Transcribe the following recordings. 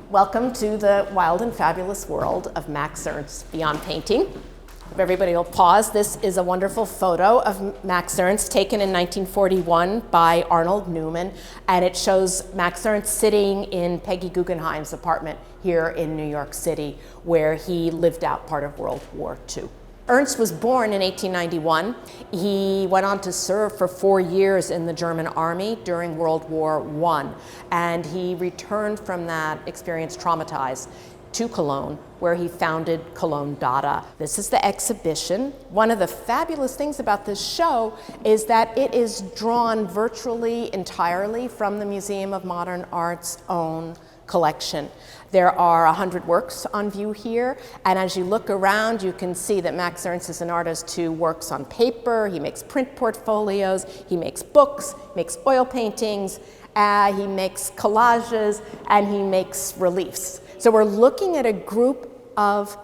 Welcome to the wild and fabulous world of Max Ernst beyond painting. If everybody will pause, this is a wonderful photo of Max Ernst taken in 1941 by Arnold Newman, and it shows Max Ernst sitting in Peggy Guggenheim's apartment here in New York City, where he lived out part of World War II. Ernst was born in 1891. He went on to serve for 4 years in the German army during World War I, and he returned from that experience traumatized to Cologne, where he founded Cologne Dada. This is the exhibition. One of the fabulous things about this show is that it is drawn virtually entirely from the Museum of Modern Art's own collection. There are 100 works on view here, and as you look around, you can see that Max Ernst is an artist who works on paper, he makes print portfolios, he makes books, makes oil paintings, he makes collages, and he makes reliefs. So we're looking at a group of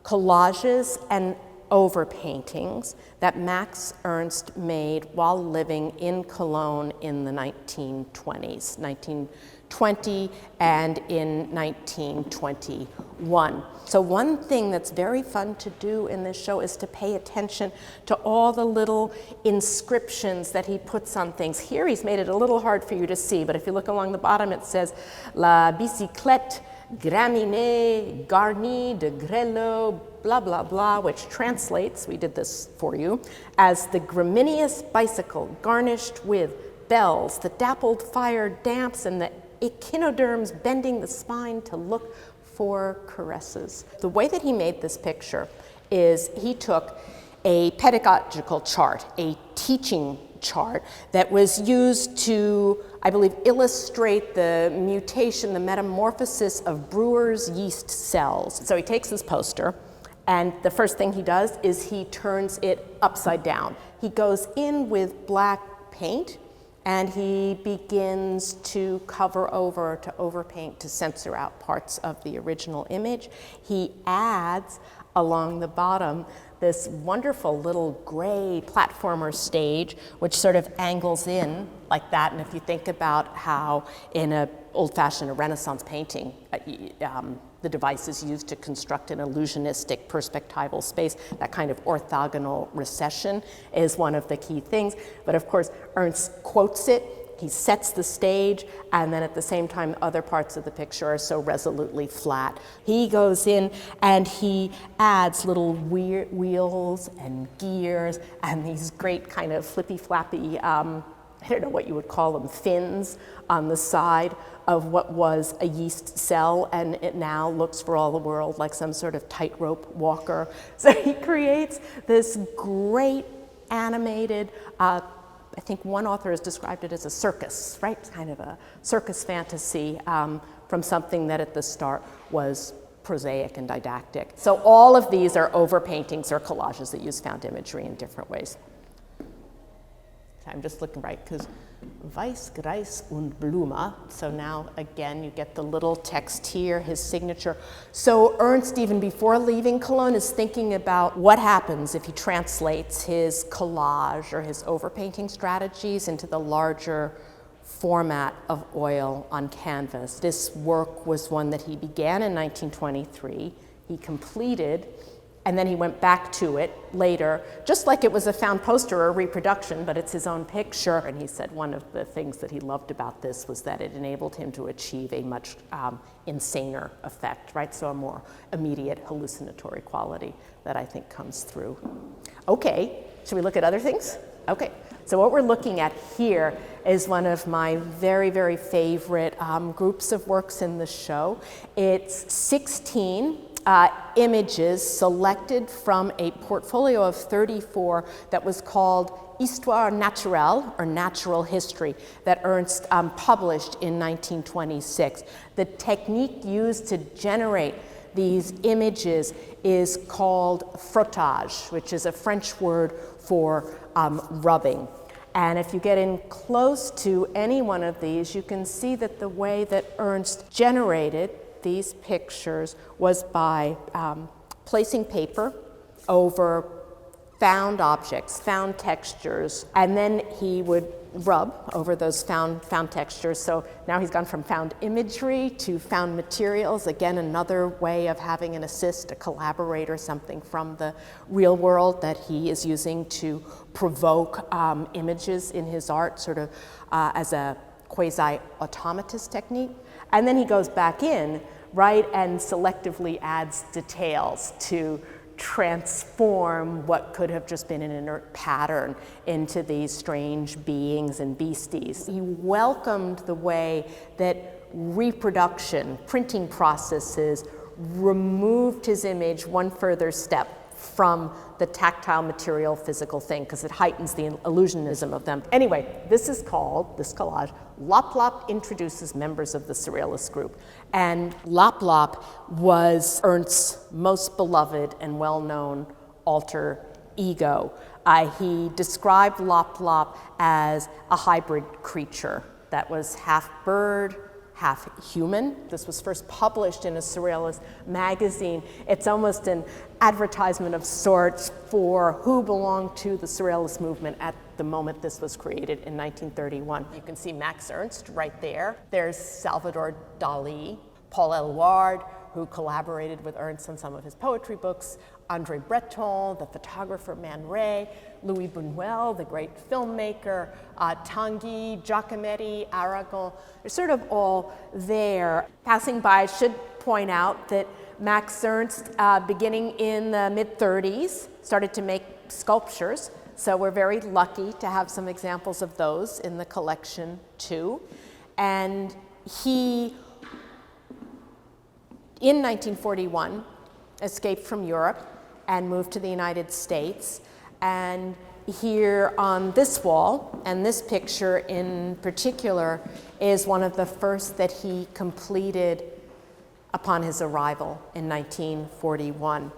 collages and overpaintings that Max Ernst made while living in Cologne in the 1920s, 1920 and in 1921. So one thing that's very fun to do in this show is to pay attention to all the little inscriptions that he puts on things. Here he's made it a little hard for you to see, but if you look along the bottom it says, La bicyclette graminée garnie de grelot, blah, blah, blah, which translates, we did this for you, as the graminious bicycle garnished with bells, the dappled fire damps, and the echinoderms bending the spine to look for caresses. The way that he made this picture is he took a pedagogical chart, a teaching chart that was used to, I believe, illustrate the mutation, the metamorphosis of brewer's yeast cells. So he takes this poster, and the first thing he does is he turns it upside down. He goes in with black paint, and he begins to cover over, to overpaint, to censor out parts of the original image. He adds along the bottom this wonderful little gray platformer stage, which sort of angles in like that. And if you think about how in an old-fashioned Renaissance painting, the device is used to construct an illusionistic perspectival space, that kind of orthogonal recession is one of the key things. But of course, Ernst quotes it, he sets the stage, and then at the same time, other parts of the picture are so resolutely flat. He goes in and he adds little wheels and gears and these great kind of flippy-flappy, I don't know what you would call them, fins on the side of what was a yeast cell, and it now looks for all the world like some sort of tightrope walker. So he creates this great animated, I think one author has described it as a circus, right? It's kind of a circus fantasy from something that at the start was prosaic and didactic. So all of these are overpaintings or collages that use found imagery in different ways. I'm just looking right, because Weiß, Greis und Blume. So now, again, you get the little text here, his signature. So Ernst, even before leaving Cologne, is thinking about what happens if he translates his collage or his overpainting strategies into the larger format of oil on canvas. This work was one that he began in 1923. He completed, and then he went back to it later, just like it was a found poster or a reproduction, but it's his own picture. And he said one of the things that he loved about this was that it enabled him to achieve a much insaner effect, right? So a more immediate hallucinatory quality that I think comes through. Okay, should we look at other things? Okay, so what we're looking at here is one of my very, very favorite groups of works in the show. It's 16 images selected from a portfolio of 34 that was called Histoire Naturelle, or Natural History, that Ernst published in 1926. The technique used to generate these images is called frottage, which is a French word for rubbing. And if you get in close to any one of these, you can see that the way that Ernst generated these pictures was by placing paper over found objects, found textures, and then he would rub over those found textures. So now he's gone from found imagery to found materials. Again, another way of having an assist, a collaborator, something from the real world that he is using to provoke images in his art, sort of as a quasi-automatous technique. And then he goes back in, right, and selectively adds details to transform what could have just been an inert pattern into these strange beings and beasties. He welcomed the way that reproduction, printing processes, removed his image one further step from the tactile material physical thing, because it heightens the illusionism of them. Anyway, this collage, LUP LUP introduces members of the Surrealist group. And LUP LUP was Ernst's most beloved and well-known alter ego. He described LUP LUP as a hybrid creature that was half bird, half human. This was first published in a Surrealist magazine. It's almost an advertisement of sorts for who belonged to the Surrealist movement at the moment this was created in 1931. You can see Max Ernst right there. There's Salvador Dali, Paul Eluard, who collaborated with Ernst on some of his poetry books, André Breton, the photographer Man Ray, Louis Buñuel, the great filmmaker, Tanguy, Giacometti, Aragon. They're sort of all there. Passing by, I should point out that Max Ernst, beginning in the mid-30s, started to make sculptures. So we're very lucky to have some examples of those in the collection too. And he, in 1941, escaped from Europe and moved to the United States. And here on this wall, and this picture in particular, is one of the first that he completed upon his arrival in 1941.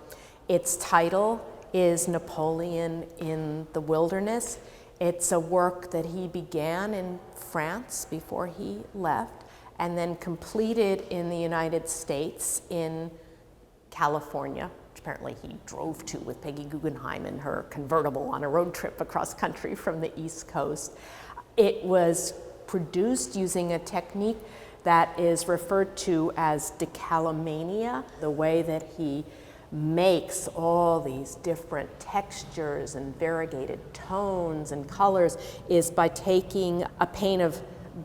Its title is Napoleon in the Wilderness. It's a work that he began in France before he left, and then completed in the United States in California, which apparently he drove to with Peggy Guggenheim in her convertible on a road trip across country from the East Coast. It was produced using a technique that is referred to as decalomania, the way that he makes all these different textures and variegated tones and colors is by taking a pane of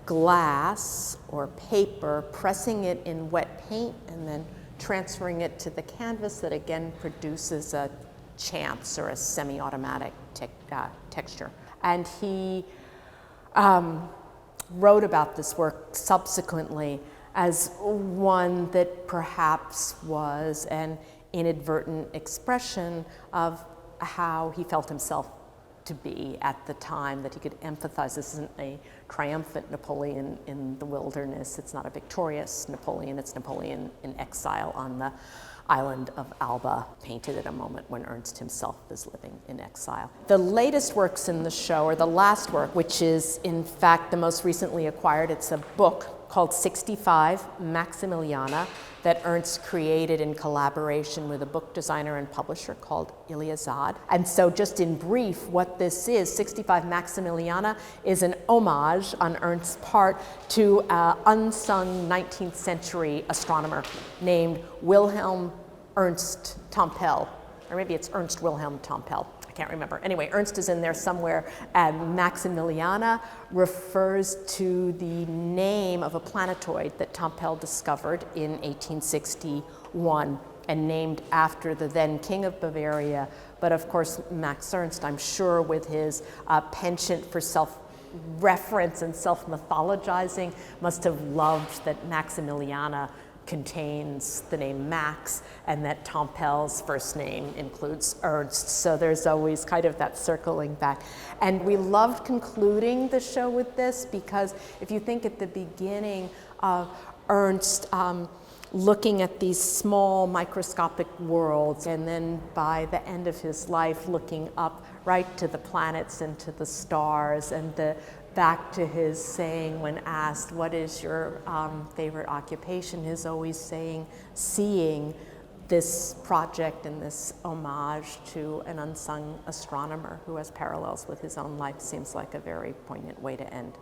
glass or paper, pressing it in wet paint, and then transferring it to the canvas that again produces a chance or a semi-automatic texture. And he wrote about this work subsequently as one that perhaps was an inadvertent expression of how he felt himself to be at the time, that he could empathize. This isn't a triumphant Napoleon in the wilderness. It's not a victorious Napoleon. It's Napoleon in exile on the island of Alba, painted at a moment when Ernst himself is living in exile. The latest works in the show, or the last work, which is in fact the most recently acquired, it's a book called 65 Maximilliana that Ernst created in collaboration with a book designer and publisher called Iliazad. And so just in brief, what this is, 65 Maximilliana is an homage on Ernst's part to an unsung 19th century astronomer named Wilhelm Ernst Tompel, or maybe it's Ernst Wilhelm Tompel. I can't remember. Anyway, Ernst is in there somewhere, and Maximilliana refers to the name of a planetoid that Tompel discovered in 1861 and named after the then King of Bavaria. But of course, Max Ernst, I'm sure with his penchant for self-reference and self-mythologizing, must have loved that Maximilliana contains the name Max, and that Tompel's first name includes Ernst. So there's always kind of that circling back. And we loved concluding the show with this because if you think at the beginning of Ernst looking at these small microscopic worlds, and then by the end of his life looking up right to the planets and to the stars, and back to his saying when asked, what is your favorite occupation, his always saying, seeing this project and this homage to an unsung astronomer who has parallels with his own life seems like a very poignant way to end.